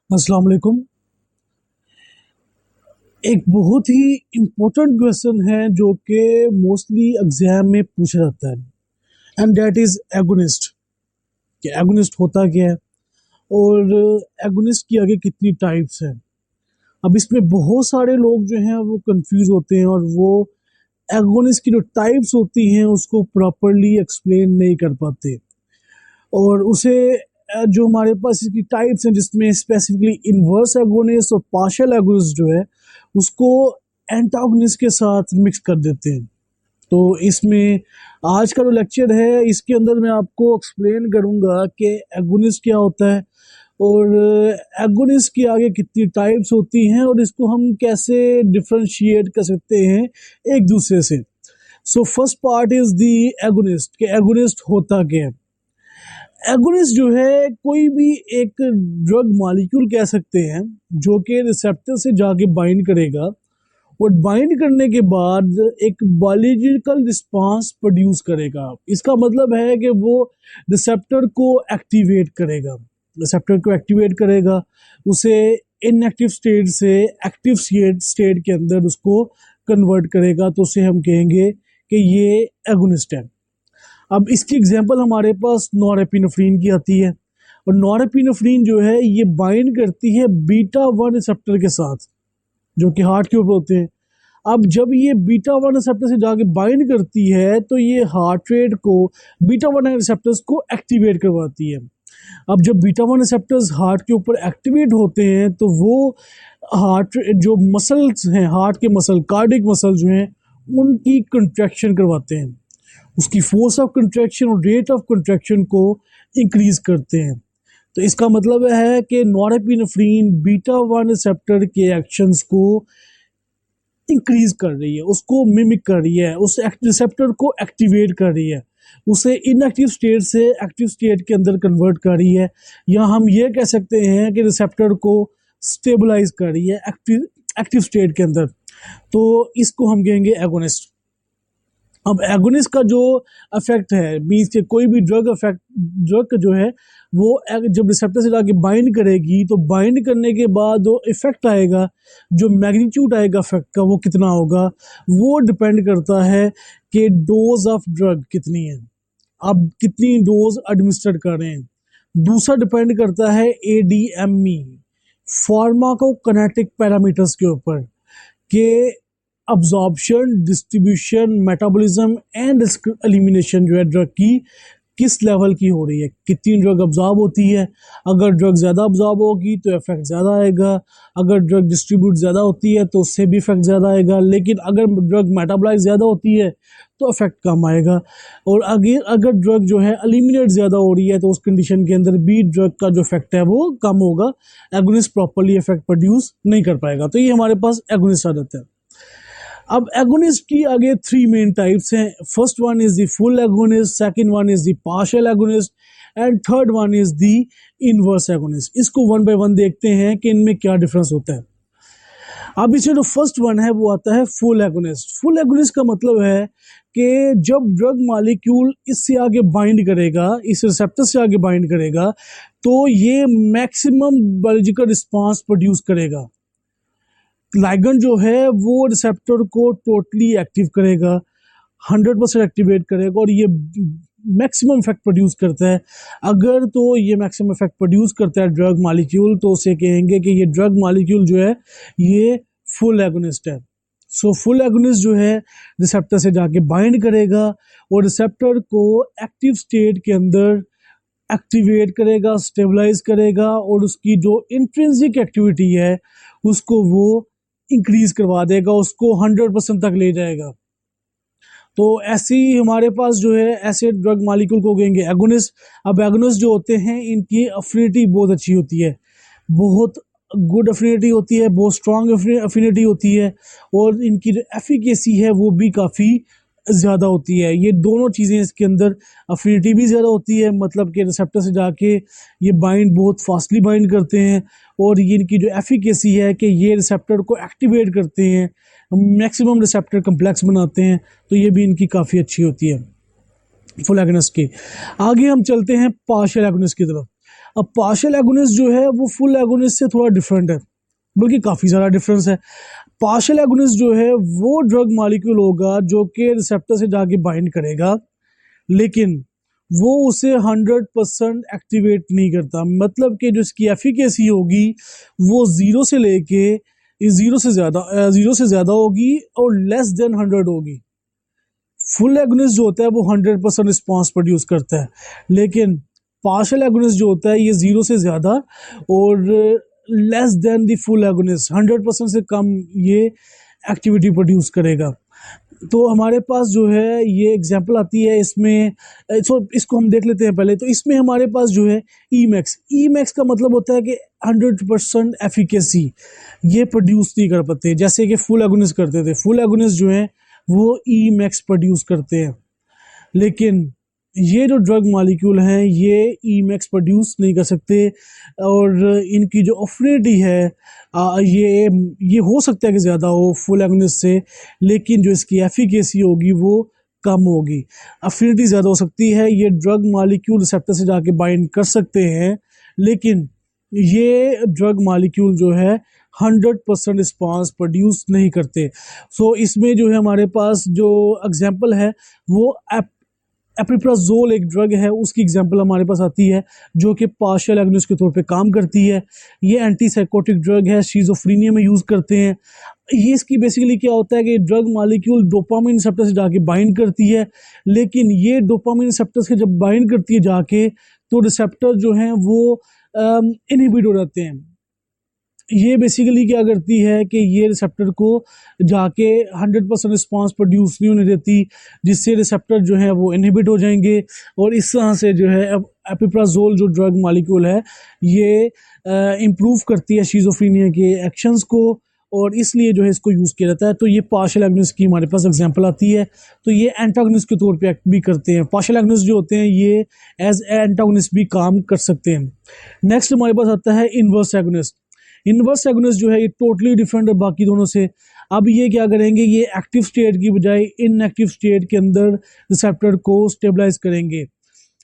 अस्सलाम वालेकुम। एक बहुत ही इम्पोर्टेंट क्वेश्चन है जो कि मोस्टली एग्जाम में पूछा जाता है एंड दैट इज एगोनिस्ट। कि एगोनिस्ट होता क्या है और एगोनिस्ट की आगे कितनी टाइप्स हैं। अब इसमें बहुत सारे लोग जो हैं वो कंफ्यूज होते हैं और वो एगोनिस्ट की जो टाइप्स होती हैं उसको प्रॉपरली एक्सप्लेन नहीं कर पाते और उसे जो हमारे पास इसकी टाइप्स हैं जिसमें स्पेसिफिकली इन्वर्स एगोनिस्ट और पार्शियल एगोनिस्ट जो है उसको एंटागोनिस्ट के साथ मिक्स कर देते हैं। तो इसमें आज का जो लेक्चर है इसके अंदर मैं आपको एक्सप्लेन करूंगा कि एगोनिस्ट क्या होता है और एगोनिस्ट की आगे कितनी टाइप्स होती हैं और इसको हम कैसे डिफरेंशिएट कर सकते हैं एक दूसरे से। So first part is the agonist कि एगोनिस्ट होता क्या है। एगोनिस्ट जो है कोई भी एक ड्रग मॉलिक्यूल कह सकते हैं जो कि रिसेप्टर से जाके बाइंड करेगा और बाइंड करने के बाद एक बायोलॉजिकल रिस्पांस प्रोड्यूस करेगा। इसका मतलब है कि वो रिसेप्टर को एक्टिवेट करेगा, रिसेप्टर को एक्टिवेट करेगा, उसे इनएक्टिव स्टेट से एक्टिव स्टेट के अंदर उसको कन्वर्ट करेगा। तो उसे हम कहेंगे कि ये एगोनिस्ट है। अब इसकी एग्जांपल हमारे पास नॉरएपिनेफ्रिन की आती है और नॉरएपिनेफ्रिन जो है ये बाइंड करती है बीटा 1 रिसेप्टर के साथ जो कि हार्ट के ऊपर होते हैं। अब जब ये बीटा 1 रिसेप्टर से जाके बाइंड करती है तो ये हार्ट रेट को बीटा 1 रिसेप्टर्स को एक्टिवेट करवाती है। अब जब बीटा 1 रिसेप्टर्स हार्ट के ऊपर एक्टिवेट होते हैं तो वो हार्ट जो मसल्स हैं, हार्ट के मसल, कार्डिक मसल जो हैं उनकी कंट्रैक्शन करवाते हैं, उसकी फोर्स ऑफ कंट्रैक्शन और रेट ऑफ कंट्रैक्शन को इंक्रीज करते हैं। तो इसका मतलब है कि नॉरएपिनेफ्रिन बीटा 1 रिसेप्टर के एक्शंस को इंक्रीज कर रही है, उसको मिमिक कर रही है, उस रिसेप्टर को एक्टिवेट कर रही है, उसे इनएक्टिव स्टेट से एक्टिव स्टेट के अंदर कन्वर्ट कर रही है, या हम ये कह सकते हैं कि रिसेप्टर को स्टेबलाइज कर रही है एक्टिव स्टेट के अंदर। तो इसको हम कहेंगे एगोनिस्ट। अब एगोनिस्ट का जो इफेक्ट है मीन्स के कोई भी ड्रग जो है वो जब रिसेप्टर से जाके बाइंड करेगी तो बाइंड करने के बाद जो इफेक्ट आएगा, जो मैग्नीट्यूड आएगा इफेक्ट का, वो कितना होगा, वो डिपेंड करता है कि डोज ऑफ ड्रग कितनी है, आप कितनी डोज एडमिनिस्टर कर रहे हैं। दूसरा डिपेंड करता है ADME, फार्माकोकाइनेटिक पैरामीटर्स के ऊपर, कि absorption, distribution, metabolism and elimination जो है ड्रग की किस लेवल की हो रही है, कितनी ड्रग अब्जॉर्ब होती है। अगर ड्रग ज़्यादा अब्जॉर्ब होगी तो इफेक्ट ज़्यादा आएगा, अगर ड्रग डिस्ट्रीब्यूट ज़्यादा होती है तो उससे भी इफेक्ट ज़्यादा आएगा, लेकिन अगर ड्रग मेटाबॉलाइज ज़्यादा होती है तो इफेक्ट कम आएगा। और अगर ड्रग जो है एलिमिनेट ज़्यादा हो रही है तो उस कंडीशन के अंदर भी ड्रग का जो इफेक्ट है वो कम होगा, एगोनिस्ट प्रॉपरली इफेक्ट प्रोड्यूस नहीं कर पाएगा। तो ये हमारे पास एगोनिस्ट आ जाता है। अब एगोनिस्ट की आगे 3 मेन टाइप्स हैं। First one is the full agonist, second one is the partial agonist and third one is the inverse agonist. इसको वन बाय वन देखते हैं कि इनमें क्या डिफरेंस होता है। अब इसमें जो फर्स्ट वन है वो आता है फुल एगोनिस्ट। फुल एगोनिस्ट का मतलब है कि जब ड्रग मॉलिक्यूल इससे आगे बाइंड करेगा, इस रिसेप्टर से आगे बाइंड करेगा, तो ये मैक्सिमम बायोलॉजिकल रिस्पांस प्रोड्यूस करेगा। लाइगन जो है वो रिसेप्टर को टोटली एक्टिव करेगा, 100% एक्टिवेट करेगा और ये मैक्सिमम इफेक्ट प्रोड्यूस करता है। अगर तो ये मैक्सिमम इफेक्ट प्रोड्यूस करता है ड्रग मॉलिक्यूल तो उसे कहेंगे कि ये ड्रग मॉलिक्यूल जो है ये फुल एगोनिस्ट है। सो फुल एगोनिस्ट जो है रिसेप्टर से जाके बाइंड करेगा और रिसेप्टर को एक्टिव स्टेट के अंदर एक्टिवेट करेगा, स्टेबलाइज करेगा और उसकी जो इंट्रिंसिक एक्टिविटी है उसको वो इंक्रीज करवा देगा, उसको 100% तक ले जाएगा। तो ऐसी हमारे पास जो है ऐसे ड्रग मॉलिक्यूल को कहेंगे एगोनिस्ट। अब एगोनिस्ट जो होते हैं इनकी अफिनिटी बहुत अच्छी होती है, बहुत गुड अफिनिटी होती है, बहुत स्ट्रांग अफिनिटी होती है और इनकी जो एफिकेसी है वो भी काफ़ी ज़्यादा होती है। ये दोनों चीज़ें इसके अंदर, अफिनिटी भी ज़्यादा होती है मतलब कि रिसेप्टर से जाके ये बाइंड बहुत फास्टली बाइंड करते हैं, और ये इनकी जो एफिकेसी है कि ये रिसेप्टर को एक्टिवेट करते हैं, मैक्सिमम रिसेप्टर कम्प्लेक्स बनाते हैं, तो ये भी इनकी काफ़ी अच्छी होती है फुल एगोनिस्ट की। आगे हम चलते हैं पार्शियल एगोनिस्ट की तरफ। अब पार्शियल एगोनिस्ट जो है वो फुल एगोनिस्ट से थोड़ा डिफरेंट है, बल्कि काफ़ी ज़्यादा डिफरेंस है। पार्शियल एगोनिस्ट जो है वो ड्रग मॉलिक्यूल होगा जो कि रिसेप्टर से जाके बाइंड करेगा, लेकिन वो उसे 100% एक्टिवेट नहीं करता। मतलब कि जो इसकी एफिकेसी होगी वो ज़ीरो से ज़्यादा होगी और लेस देन 100 होगी। फुल एगोनिस्ट जो होता है वो 100% रिस्पॉन्स प्रोड्यूस करता है, लेकिन पार्शियल एगोनिस्ट जो होता है ये 0 से ज़्यादा और less than the full agonist 100% से कम ये एक्टिविटी प्रोड्यूस करेगा। तो हमारे पास जो है ये एग्जांपल आती है इसमें, इसको हम देख लेते हैं पहले। तो इसमें हमारे पास जो है ई मैक्स का मतलब होता है कि 100% एफिकेसी ये प्रोड्यूस नहीं कर पाते, जैसे कि फुल एगोनिस्ट करते थे। फुल एगोनिस्ट जो है वो ई मैक्स प्रोड्यूस करते हैं, लेकिन ये जो ड्रग मॉलिक्यूल हैं ये ई मैक्स प्रोड्यूस नहीं कर सकते और इनकी जो अफिनिटी है ये हो सकता है कि ज़्यादा हो फुल एगोनिस्ट से, लेकिन जो इसकी एफिकेसी होगी वो कम होगी। अफिनिटी ज़्यादा हो सकती है, ये ड्रग मॉलिक्यूल रिसेप्टर से जाके बाइंड कर सकते हैं, लेकिन ये ड्रग मॉलिक्यूल जो है 100% रिस्पॉन्स प्रोड्यूस नहीं करते। सो इसमें जो है हमारे पास जो एग्जांपल है वो एपिप्राजोल एक ड्रग है, उसकी एग्जांपल हमारे पास आती है जो कि पार्शियल एगोनिस्ट के तौर पे काम करती है। ये एंटीसाइकोटिक ड्रग है, शिज़ोफ्रेनिया में यूज़ करते हैं। ये इसकी बेसिकली क्या होता है कि ड्रग मॉलिक्यूल डोपामिन रिसेप्टर से जाके बाइंड करती है, लेकिन ये डोपामिन रिसेप्टर से जब बाइंड करती है जाके तो रिसेप्टर जो हैं वो इनहिबिट हो जाते हैं। ये बेसिकली क्या करती है कि ये रिसेप्टर को जाके 100% रिस्पॉन्स प्रोड्यूस नहीं होने देती, जिससे रिसेप्टर जो है वो इनहिबिट हो जाएंगे और इस तरह से जो है एपिप्राजोल जो ड्रग मॉलिक्यूल है ये इम्प्रूव करती है शिज़ोफ्रेनिया के एक्शंस को और इसलिए जो है इसको यूज़ किया जाता है। तो ये पार्शियल एगोनिस्ट की हमारे पास एग्जांपल आती है। तो ये एंटागोनिस्ट के तौर पे एक्ट भी करते हैं। पार्शियल एगोनिस्ट जो होते हैं ये एज एंटागोनिस्ट भी काम कर सकते हैं। नेक्स्ट हमारे पास आता है इनवर्स एगोनिस्ट। इनवर्स एगोनिस्ट जो है ये टोटली डिफरेंट है बाकी दोनों से। अब ये क्या करेंगे, ये एक्टिव स्टेट की बजाय इनएक्टिव स्टेट के अंदर रिसेप्टर को स्टेबलाइज करेंगे।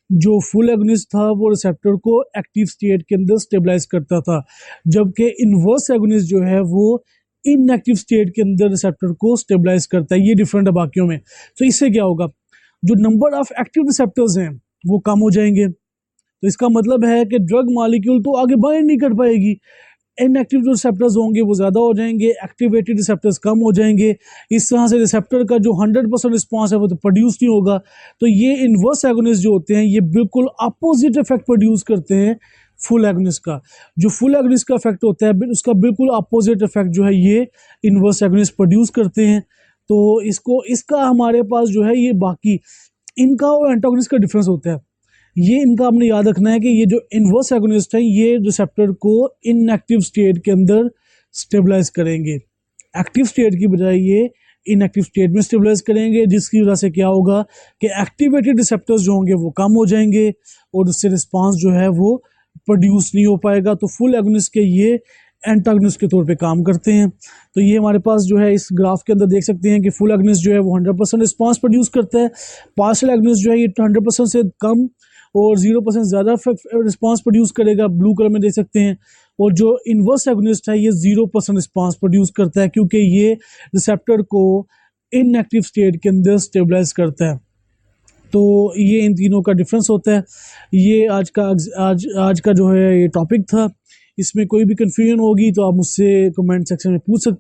जो फुल एगोनिस्ट था वो रिसेप्टर को एक्टिव स्टेट के अंदर स्टेबलाइज करता था, जबकि इनवर्स एगोनिस्ट जो है वो इनएक्टिव स्टेट के अंदर रिसेप्टर को स्टेबलाइज करता है। ये डिफरेंट है बाकियों में। तो इससे क्या होगा, जो नंबर ऑफ एक्टिव रिसेप्टर्स हैं वो कम हो जाएंगे। तो इसका मतलब है कि ड्रग मॉलिक्यूल तो आगे बाइंड नहीं कर पाएगी, इनएक्टिव जो रिसेप्टर्स होंगे वो ज़्यादा हो जाएंगे, एक्टिवेटेड रिसेप्टर्स कम हो जाएंगे। इस तरह से रिसेप्टर का जो 100% रिस्पॉन्स है वो तो प्रोड्यूस नहीं होगा। तो ये इनवर्स एगोनिस्ट जो होते हैं ये बिल्कुल अपोजिट इफेक्ट प्रोड्यूस करते हैं फुल एगोनिस्ट का। जो फुल एगोनिस्ट का इफेक्ट होता है उसका बिल्कुल अपोजिट इफेक्ट जो है ये इनवर्स एगोनिस्ट प्रोड्यूस करते हैं। तो इसका हमारे पास जो है ये बाकी इनका और एंटागोनिस्ट का डिफरेंस होता है। ये इनका हमने याद रखना है कि ये जो इनवर्स एगोनिस्ट है ये रिसेप्टर को इनएक्टिव स्टेट के अंदर स्टेबलाइज करेंगे, एक्टिव स्टेट की बजाय ये इनएक्टिव स्टेट में स्टेबलाइज करेंगे, जिसकी वजह से क्या होगा कि एक्टिवेटेड रिसेप्टर्स जो होंगे वो कम हो जाएंगे और उससे रिस्पांस जो है वो प्रोड्यूस नहीं हो पाएगा। तो फुल एगोनिस्ट के ये एंटागोनिस्ट के तौर पे काम करते हैं। तो ये हमारे पास जो है इस ग्राफ के अंदर देख सकते हैं कि फुल एगोनिस्ट जो है वो 100% रिस्पांस प्रोड्यूस करता है, पार्शियल एगोनिस्ट जो है ये 100% से कम और 0% ज़्यादा रिस्पांस प्रोड्यूस करेगा, ब्लू कलर में देख सकते हैं। और जो इनवर्स एगोनिस्ट है ये 0% रिस्पांस प्रोड्यूस करता है, क्योंकि ये रिसेप्टर को इनएक्टिव स्टेट के अंदर स्टेबलाइज करता है। तो ये इन तीनों का डिफरेंस होता है। ये आज का जो है ये टॉपिक था। इसमें कोई भी कन्फ्यूजन होगी तो आप मुझसे कमेंट सेक्शन में पूछ सकते हैं।